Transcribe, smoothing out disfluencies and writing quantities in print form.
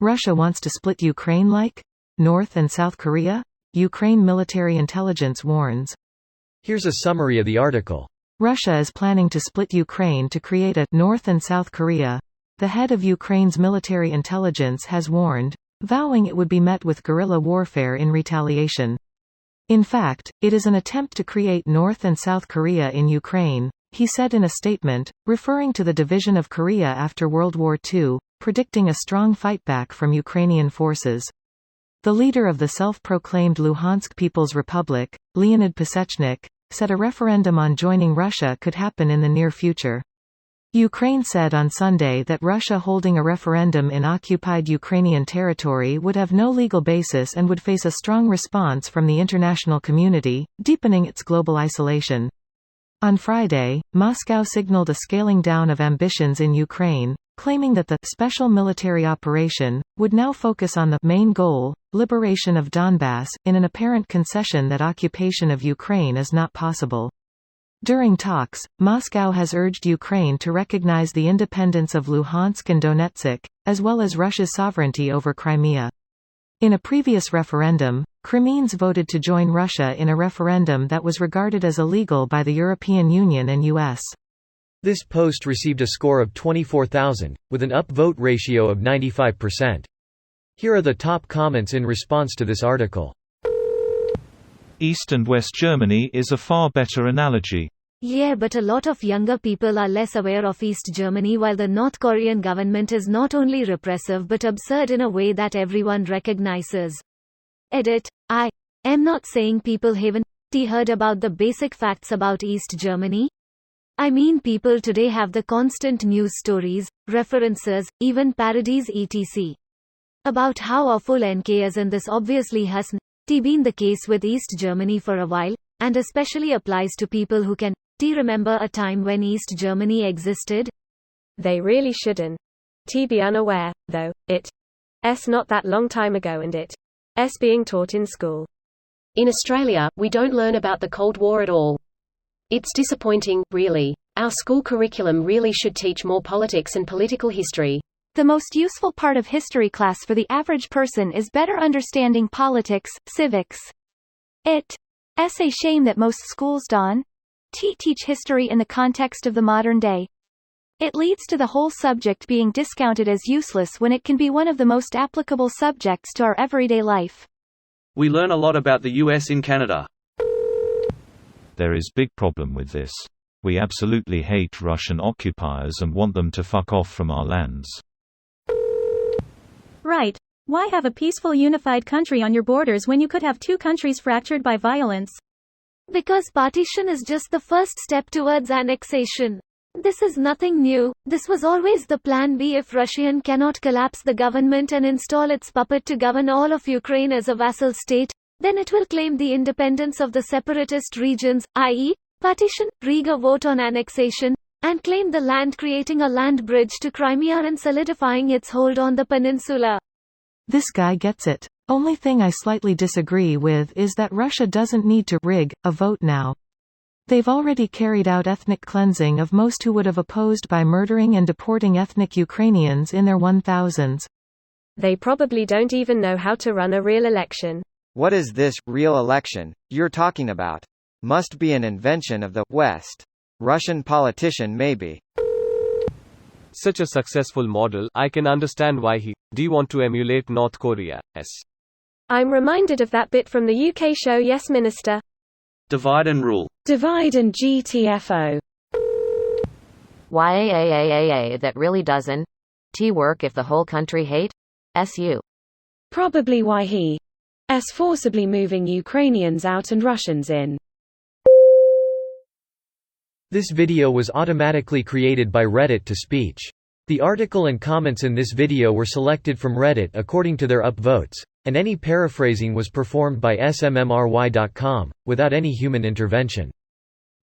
Russia wants to split Ukraine like North and South Korea? Ukraine military intelligence warns. Here's a summary of the article. Russia is planning to split Ukraine to create a North and South Korea. The head of Ukraine's military intelligence has warned, vowing it would be met with guerrilla warfare in retaliation. In fact, it is an attempt to create North and South Korea in Ukraine, he said in a statement, referring to the division of Korea after World War II, predicting a strong fightback from Ukrainian forces. The leader of the self-proclaimed Luhansk People's Republic, Leonid Pasechnik, said a referendum on joining Russia could happen in the near future. Ukraine said on Sunday that Russia holding a referendum in occupied Ukrainian territory would have no legal basis and would face a strong response from the international community, deepening its global isolation. On Friday, Moscow signaled a scaling down of ambitions in Ukraine, claiming that the special military operation would now focus on the main goal, liberation of Donbass, in an apparent concession that occupation of Ukraine is not possible. During talks, Moscow has urged Ukraine to recognize the independence of Luhansk and Donetsk, as well as Russia's sovereignty over Crimea. In a previous referendum, Crimeans voted to join Russia in a referendum that was regarded as illegal by the European Union and US. This post received a score of 24,000, with an upvote ratio of 95%. Here are the top comments in response to this article. East and West Germany is a far better analogy. Yeah, but a lot of younger people are less aware of East Germany, while the North Korean government is not only repressive but absurd in a way that everyone recognizes. Edit. I am not saying people haven't heard about the basic facts about East Germany. I mean, people today have the constant news stories, references, even parodies etc. about how awful NK is, and this obviously has been the case with East Germany for a while, and especially applies to people who can remember a time when East Germany existed. They really shouldn't be unaware, though, it's not that long time ago and it's being taught in school. In Australia, we don't learn about the Cold War at all. It's disappointing, really. Our school curriculum really should teach more politics and political history. The most useful part of history class for the average person is better understanding politics, civics. It's a shame that most schools don't teach history in the context of the modern day. It leads to the whole subject being discounted as useless when it can be one of the most applicable subjects to our everyday life. We learn a lot about the US in Canada. There is big problem with this. We absolutely hate Russian occupiers and want them to fuck off from our lands. Right. Why have a peaceful unified country on your borders when you could have two countries fractured by violence? Because partition is just the first step towards annexation. This is nothing new. This was always the plan B if Russia cannot collapse the government and install its puppet to govern all of Ukraine as a vassal state, then it will claim the independence of the separatist regions, i.e., partition, Riga vote on annexation, and claim the land, creating a land bridge to Crimea and solidifying its hold on the peninsula. This guy gets it. Only thing I slightly disagree with is that Russia doesn't need to rig a vote now. They've already carried out ethnic cleansing of most who would have opposed by murdering and deporting ethnic Ukrainians in their 1000s. They probably don't even know how to run a real election. What is this real election you're talking about? Must be an invention of the West. Russian politician maybe. Such a successful model, I can understand why he do want to emulate North Korea. I'm reminded of that bit from the UK show Yes Minister. Divide and rule. Divide and GTFO. Why that really doesn't work if the whole country hate SU. Probably why he forcibly moving Ukrainians out and Russians in. This video was automatically created by Reddit to speech. The article and comments in this video were selected from Reddit according to their upvotes, and any paraphrasing was performed by smmry.com, without any human intervention.